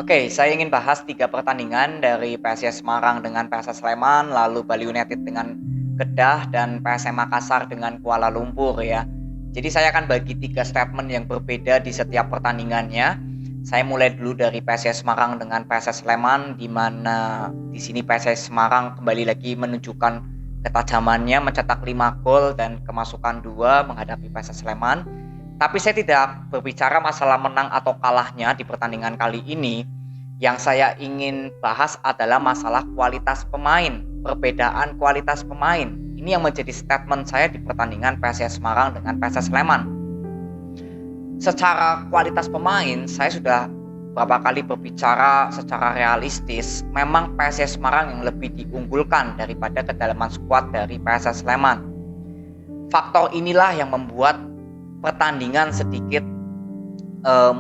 Oke, saya ingin bahas 3 pertandingan dari PSIS Semarang dengan PSS Sleman, lalu Bali United dengan Kedah, dan PSM Makassar dengan Kuala Lumpur ya. Jadi saya akan bagi 3 statement yang berbeda di setiap pertandingannya. Saya mulai dulu dari PSIS Semarang dengan PSS Sleman, di mana di sini PSIS Semarang kembali lagi menunjukkan ketajamannya, mencetak 5 gol dan kemasukan 2 menghadapi PSS Sleman. Tapi saya tidak berbicara masalah menang atau kalahnya di pertandingan kali ini. Yang saya ingin bahas adalah masalah kualitas pemain, perbedaan kualitas pemain. Ini yang menjadi statement saya di pertandingan PSIS Semarang dengan PSS Sleman. Secara kualitas pemain, saya sudah beberapa kali berbicara secara realistis. Memang PSIS Semarang yang lebih diunggulkan daripada kedalaman skuad dari PSS Sleman. Faktor inilah yang membuat pertandingan sedikit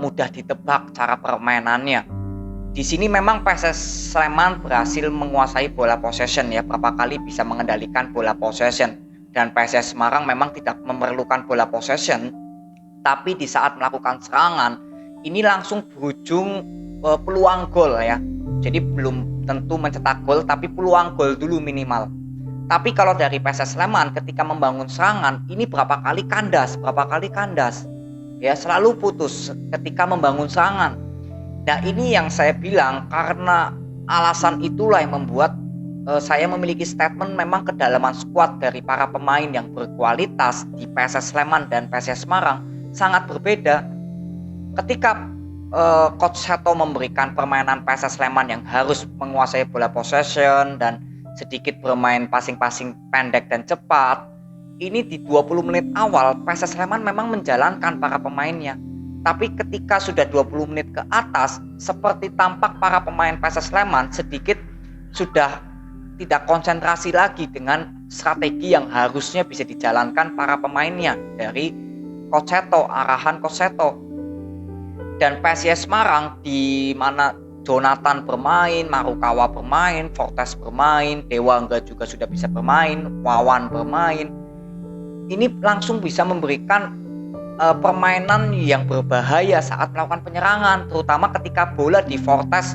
mudah ditebak cara permainannya. Di sini memang PSS Sleman berhasil menguasai bola possession ya, berapa kali bisa mengendalikan bola possession, dan PSS Semarang memang tidak memerlukan bola possession, tapi di saat melakukan serangan ini langsung berujung peluang gol ya. Jadi belum tentu mencetak gol, tapi peluang gol dulu minimal. Tapi kalau dari PSS Sleman ketika membangun serangan ini berapa kali kandas ya, selalu putus ketika membangun serangan. Nah ini yang saya bilang, karena alasan itulah yang membuat saya memiliki statement memang kedalaman skuad dari para pemain yang berkualitas di PSS Sleman dan PSIS Semarang sangat berbeda. Ketika Coach Seto memberikan permainan PSS Sleman yang harus menguasai bola possession dan sedikit bermain passing-passing pendek dan cepat, ini di 20 menit awal PSS Sleman memang menjalankan para pemainnya. Tapi ketika sudah 20 menit ke atas, seperti tampak para pemain PSS Sleman sedikit sudah tidak konsentrasi lagi dengan strategi yang harusnya bisa dijalankan para pemainnya dari Coach Seto, arahan Coach Seto. Dan PSIS Semarang di mana Jonathan bermain, Marukawa bermain, Fortes bermain, Dewangga juga sudah bisa bermain, Wawan bermain, ini langsung bisa memberikan permainan yang berbahaya saat melakukan penyerangan, terutama ketika bola di Fortes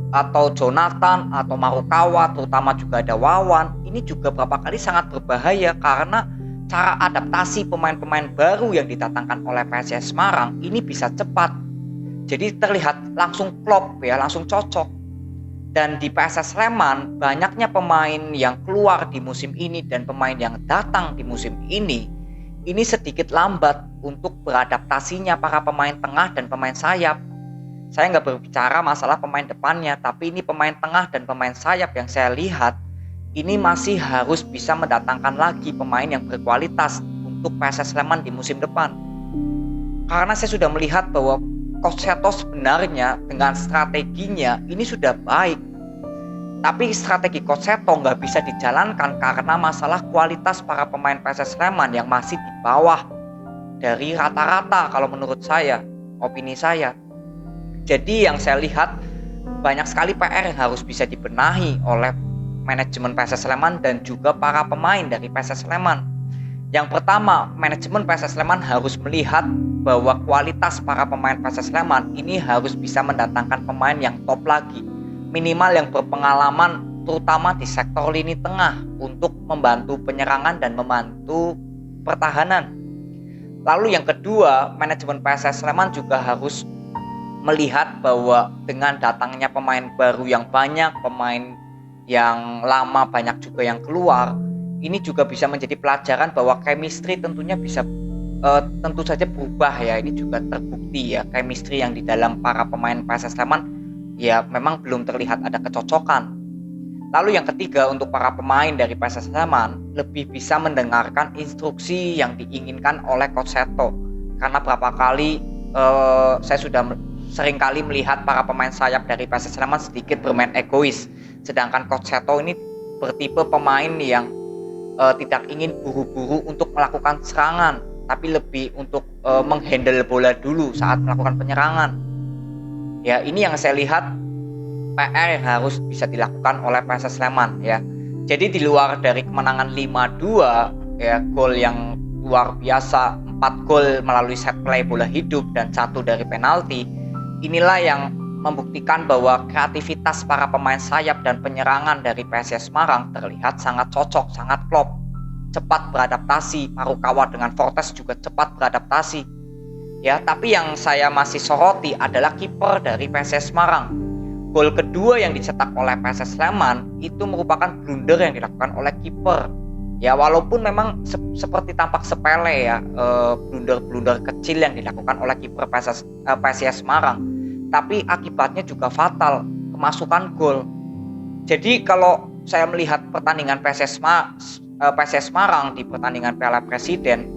atau Jonathan atau Marukawa, terutama juga ada Wawan. Ini juga beberapa kali sangat berbahaya karena cara adaptasi pemain-pemain baru yang didatangkan oleh PSIS Semarang ini bisa cepat. Jadi terlihat langsung klop ya, langsung cocok. Dan di PSS Sleman banyaknya pemain yang keluar di musim ini dan pemain yang datang di musim ini sedikit lambat untuk beradaptasinya para pemain tengah dan pemain sayap. Saya nggak berbicara masalah pemain depannya, tapi ini pemain tengah dan pemain sayap yang saya lihat ini masih harus bisa mendatangkan lagi pemain yang berkualitas untuk PSS Sleman di musim depan. Karena saya sudah melihat bahwa Coach Seto sebenarnya dengan strateginya ini sudah baik, tapi strategi Coach Seto nggak bisa dijalankan karena masalah kualitas para pemain PSS Sleman yang masih di bawah dari rata-rata kalau menurut saya, opini saya. Jadi yang saya lihat banyak sekali PR yang harus bisa dibenahi oleh manajemen PSS Sleman dan juga para pemain dari PSS Sleman. Yang pertama, manajemen PSS Sleman harus melihat bahwa kualitas para pemain PSS Sleman ini harus bisa mendatangkan pemain yang top lagi, minimal yang berpengalaman terutama di sektor lini tengah untuk membantu penyerangan dan membantu pertahanan. Lalu yang kedua, manajemen PSS Sleman juga harus melihat bahwa dengan datangnya pemain baru yang banyak, pemain yang lama banyak juga yang keluar, ini juga bisa menjadi pelajaran bahwa chemistry tentunya bisa tentu saja berubah ya. Ini juga terbukti ya, chemistry yang di dalam para pemain PSS Sleman ya memang belum terlihat ada kecocokan. Lalu yang ketiga, untuk para pemain dari PSS Sleman lebih bisa mendengarkan instruksi yang diinginkan oleh Coach Seto. Karena berapa kali saya sudah sering kali melihat para pemain sayap dari PSS Sleman sedikit bermain egois, sedangkan Coach Seto ini bertipe pemain yang tidak ingin buru-buru untuk melakukan serangan, tapi lebih untuk menghandle bola dulu saat melakukan penyerangan. Ya, ini yang saya lihat PR yang harus bisa dilakukan oleh PSS Sleman ya. Jadi di luar dari kemenangan 5-2 ya, gol yang luar biasa, 4 gol melalui set play bola hidup dan 1 dari penalti, inilah yang membuktikan bahwa kreativitas para pemain sayap dan penyerangan dari PSIS Semarang terlihat sangat cocok, sangat klop. Cepat beradaptasi, Marukawa dengan Fortes juga cepat beradaptasi. Ya, tapi yang saya masih soroti adalah kiper dari PSIS Semarang. Gol kedua yang dicetak oleh PSIS Sleman itu merupakan blunder yang dilakukan oleh kiper. Ya, walaupun memang seperti tampak sepele ya, blunder-blunder kecil yang dilakukan oleh kiper PSIS Semarang, tapi akibatnya juga fatal, kemasukan gol. Jadi kalau saya melihat pertandingan PSIS Semarang di pertandingan Piala Presiden,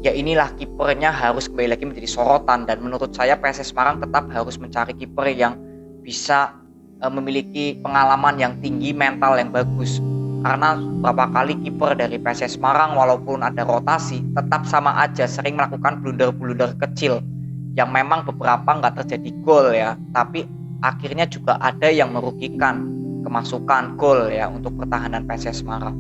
ya inilah kipernya harus kembali lagi menjadi sorotan, dan menurut saya PSIS Semarang tetap harus mencari kiper yang bisa memiliki pengalaman yang tinggi, mental yang bagus. Karena beberapa kali kiper dari PSIS Semarang walaupun ada rotasi tetap sama aja sering melakukan blunder-blunder kecil yang memang beberapa nggak terjadi gol ya, tapi akhirnya juga ada yang merugikan kemasukan gol ya untuk pertahanan PSIS Semarang.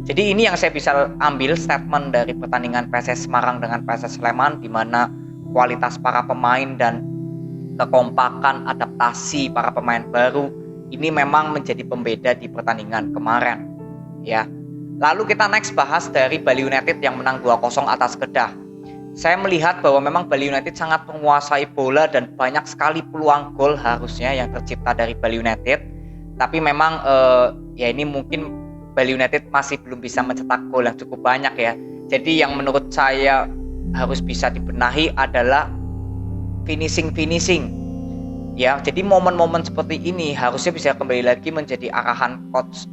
Jadi ini yang saya bisa ambil statement dari pertandingan PSIS Semarang dengan PSIS Sleman, di mana kualitas para pemain dan kekompakan adaptasi para pemain baru ini memang menjadi pembeda di pertandingan kemarin ya. Lalu kita next bahas dari Bali United yang menang 2-0 atas Kedah. Saya melihat bahwa memang Bali United sangat menguasai bola dan banyak sekali peluang gol harusnya yang tercipta dari Bali United. Tapi memang ya ini mungkin Bali United masih belum bisa mencetak gol yang cukup banyak ya. Jadi yang menurut saya harus bisa dibenahi adalah finishing. Ya, jadi momen-momen seperti ini harusnya bisa kembali lagi menjadi arahan coach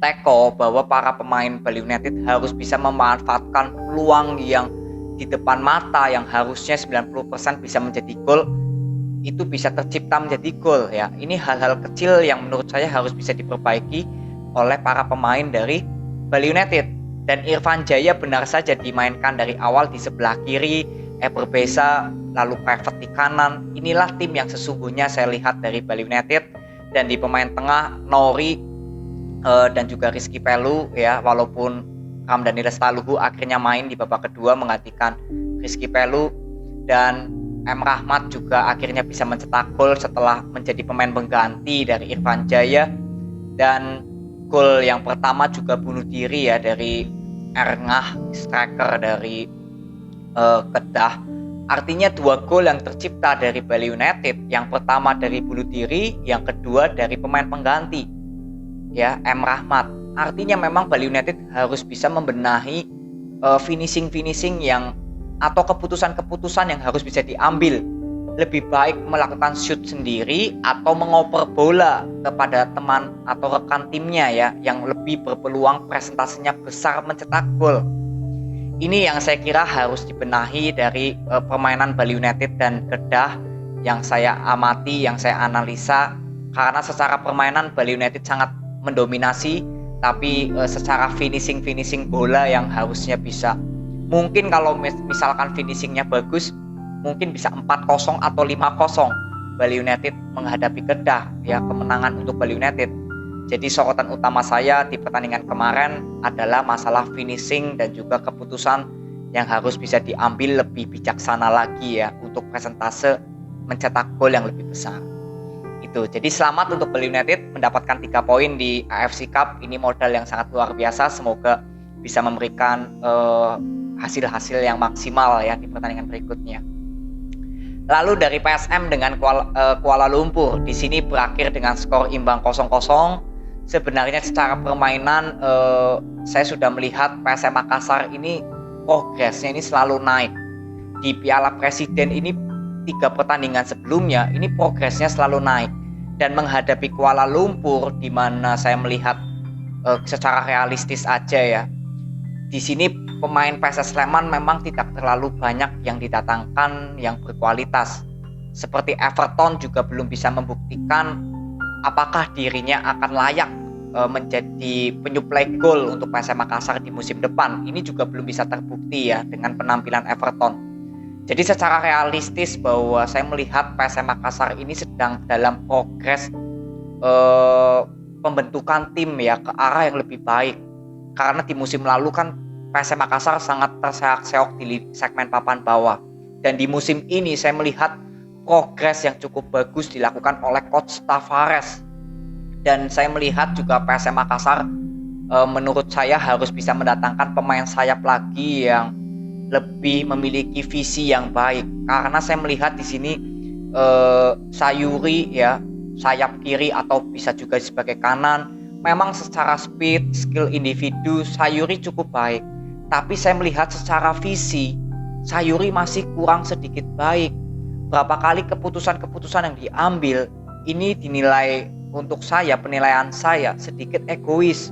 Teko bahwa para pemain Bali United harus bisa memanfaatkan peluang yang di depan mata yang harusnya 90% bisa menjadi gol, itu bisa tercipta menjadi gol ya. Ini hal-hal kecil yang menurut saya harus bisa diperbaiki oleh para pemain dari Bali United. Dan Irfan Jaya benar saja dimainkan dari awal di sebelah kiri, Eber Besa, lalu Private di kanan. Inilah tim yang sesungguhnya saya lihat dari Bali United. Dan di pemain tengah Nori dan juga Rizky Pelu ya, walaupun Ramdhani Lestaluhu akhirnya main di babak kedua menggantikan Rizky Pelu, dan M. Rahmat juga akhirnya bisa mencetak gol setelah menjadi pemain pengganti dari Irfan Jaya. Dan gol yang pertama juga bunuh diri ya dari Erngah, striker dari Kedah. Artinya 2 gol yang tercipta dari Bali United, yang pertama dari bunuh diri, yang kedua dari pemain pengganti ya, M. Rahmat. Artinya memang Bali United harus bisa membenahi finishing yang atau keputusan-keputusan yang harus bisa diambil. Lebih baik melakukan shoot sendiri atau mengoper bola kepada teman atau rekan timnya ya, yang lebih berpeluang presentasinya besar mencetak gol. Ini yang saya kira harus dibenahi dari permainan Bali United dan Kedah yang saya amati, yang saya analisa. Karena secara permainan Bali United sangat mendominasi, tapi secara finishing bola yang harusnya bisa, mungkin kalau misalkan finishingnya bagus, mungkin bisa 4-0 atau 5-0 Bali United menghadapi Kedah ya, kemenangan untuk Bali United. Jadi sorotan utama saya di pertandingan kemarin adalah masalah finishing dan juga keputusan yang harus bisa diambil lebih bijaksana lagi ya, untuk persentase mencetak gol yang lebih besar. Itu. Jadi selamat untuk Bali United mendapatkan 3 poin di AFC Cup. Ini modal yang sangat luar biasa. Semoga bisa memberikan hasil-hasil yang maksimal ya di pertandingan berikutnya. Lalu dari PSM dengan Kuala Lumpur, di sini berakhir dengan skor imbang 0-0. Sebenarnya secara permainan saya sudah melihat PSM Makassar ini progresnya ini selalu naik. Di Piala Presiden ini 3 pertandingan sebelumnya ini progresnya selalu naik. Dan menghadapi Kuala Lumpur, di mana saya melihat secara realistis aja ya, di sini pemain PSIS Sleman memang tidak terlalu banyak yang didatangkan yang berkualitas. Seperti Everton juga belum bisa membuktikan apakah dirinya akan layak menjadi penyuplai gol untuk PSM Makassar di musim depan. Ini juga belum bisa terbukti ya dengan penampilan Everton. Jadi secara realistis bahwa saya melihat PSM Makassar ini sedang dalam progres pembentukan tim ya ke arah yang lebih baik. Karena di musim lalu kan PSM Makassar sangat terseok-seok di segmen papan bawah. Dan di musim ini saya melihat progres yang cukup bagus dilakukan oleh Coach Tavares. Dan saya melihat juga PSM Makassar menurut saya harus bisa mendatangkan pemain sayap lagi yang lebih memiliki visi yang baik. Karena saya melihat di sini Sayuri ya, sayap kiri atau bisa juga sebagai kanan, memang secara speed, skill individu Sayuri cukup baik. Tapi saya melihat secara visi Sayuri masih kurang sedikit baik. Berapa kali keputusan-keputusan yang diambil ini dinilai untuk saya, penilaian saya sedikit egois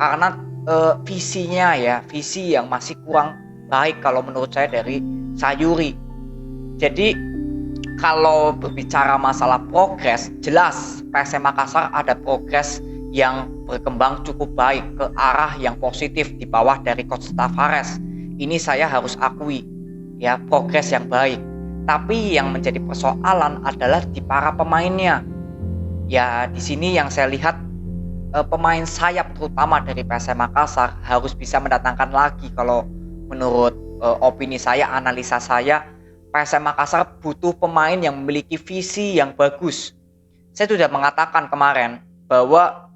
karena visinya ya, visi yang masih kurang baik kalau menurut saya dari Sayuri. Jadi kalau berbicara masalah progres, jelas PSM Makassar ada progres yang berkembang cukup baik ke arah yang positif di bawah dari Coach Tavares. Ini saya harus akui ya, progres yang baik. Tapi yang menjadi persoalan adalah di para pemainnya. Ya di sini yang saya lihat pemain sayap terutama dari PSM Makassar harus bisa mendatangkan lagi. Kalau menurut opini saya, analisa saya, PSM Makassar butuh pemain yang memiliki visi yang bagus. Saya sudah mengatakan kemarin bahwa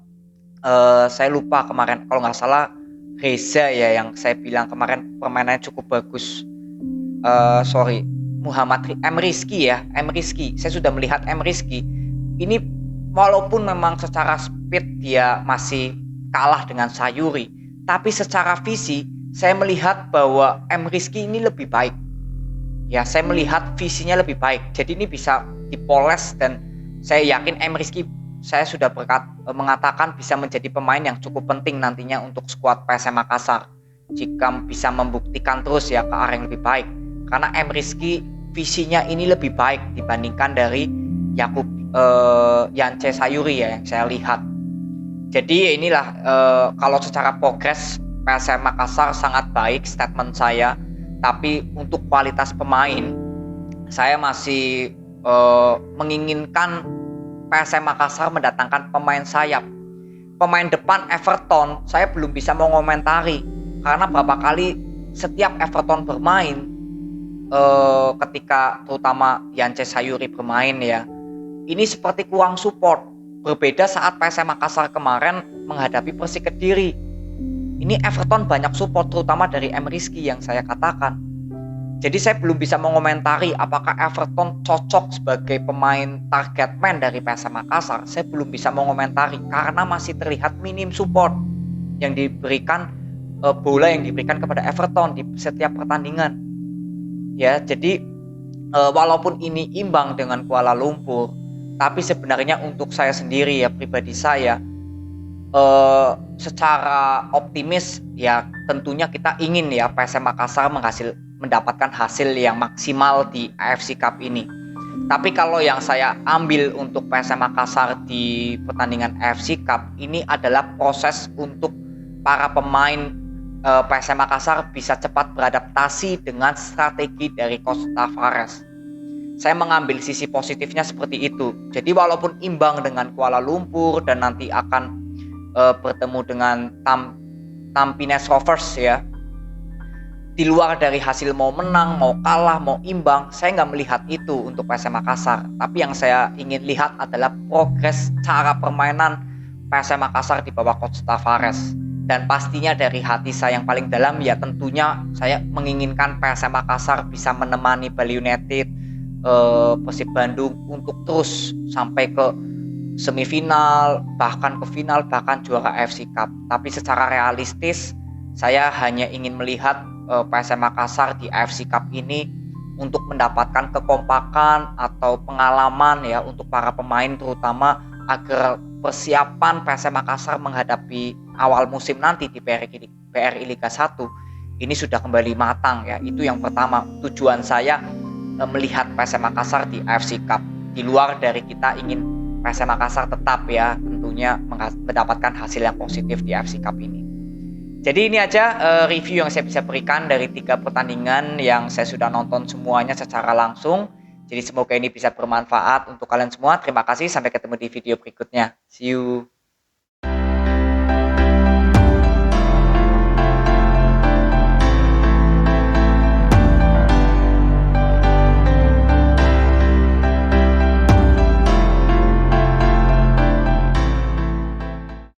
saya lupa kemarin, kalau nggak salah Reza ya yang saya bilang kemarin permainannya cukup bagus. Muhammad M. Rizky ya, M. Rizky. Saya sudah melihat M. Rizky. Ini walaupun memang secara speed dia masih kalah dengan Sayuri, tapi secara visi saya melihat bahwa M. Rizky ini lebih baik. Ya, saya melihat visinya lebih baik. Jadi ini bisa dipoles dan saya yakin M. Rizky, saya sudah mengatakan bisa menjadi pemain yang cukup penting nantinya untuk skuad PSM Makassar jika bisa membuktikan terus ya ke arah yang lebih baik. Karena M. Rizky visinya ini lebih baik dibandingkan dari Yakub Yance Sayuri ya yang saya lihat. Jadi inilah kalau secara progres PSM Makassar sangat baik statement saya. Tapi untuk kualitas pemain saya masih menginginkan PSM Makassar mendatangkan pemain sayap. Pemain depan Everton saya belum bisa mengomentari karena berapa kali setiap Everton bermain ketika terutama Yance Sayuri bermain ya, ini seperti kurang support. Berbeda saat PSM Makassar kemarin menghadapi Persik Kediri. Ini Everton banyak support terutama dari M. Rizky yang saya katakan. Jadi saya belum bisa mengomentari apakah Everton cocok sebagai pemain target man dari PSM Makassar. Saya belum bisa mengomentari karena masih terlihat minim support yang diberikan, bola yang diberikan kepada Everton di setiap pertandingan. Ya, jadi walaupun ini imbang dengan Kuala Lumpur, tapi sebenarnya untuk saya sendiri ya, pribadi saya secara optimis ya tentunya kita ingin ya PSM Makassar mendapatkan hasil yang maksimal di AFC Cup ini. Tapi kalau yang saya ambil untuk PSM Makassar di pertandingan AFC Cup ini adalah proses untuk para pemain PSM Makassar bisa cepat beradaptasi dengan strategi dari Coach Tavares. Saya mengambil sisi positifnya seperti itu. Jadi walaupun imbang dengan Kuala Lumpur dan nanti akan bertemu dengan Tampines Rovers ya, di luar dari hasil mau menang, mau kalah, mau imbang, saya nggak melihat itu untuk PSM Makassar. Tapi yang saya ingin lihat adalah progres cara permainan PSM Makassar di bawah Coach Tavares. Dan pastinya dari hati saya yang paling dalam ya tentunya saya menginginkan PSM Makassar bisa menemani Bali United, Persib Bandung untuk terus sampai ke semifinal, bahkan ke final, bahkan juara AFC Cup. Tapi secara realistis saya hanya ingin melihat PSM Makassar di AFC Cup ini untuk mendapatkan kekompakan atau pengalaman ya untuk para pemain terutama agar persiapan PSM Makassar menghadapi awal musim nanti di BRI Liga 1 ini sudah kembali matang ya. Itu yang pertama, tujuan saya melihat PSM Makassar di AFC Cup. Di luar dari kita ingin PSM Makassar tetap ya tentunya mendapatkan hasil yang positif di AFC Cup ini. Jadi ini aja review yang saya bisa berikan dari 3 pertandingan yang saya sudah nonton semuanya secara langsung. Jadi semoga ini bisa bermanfaat untuk kalian semua. Terima kasih, sampai ketemu di video berikutnya. See you.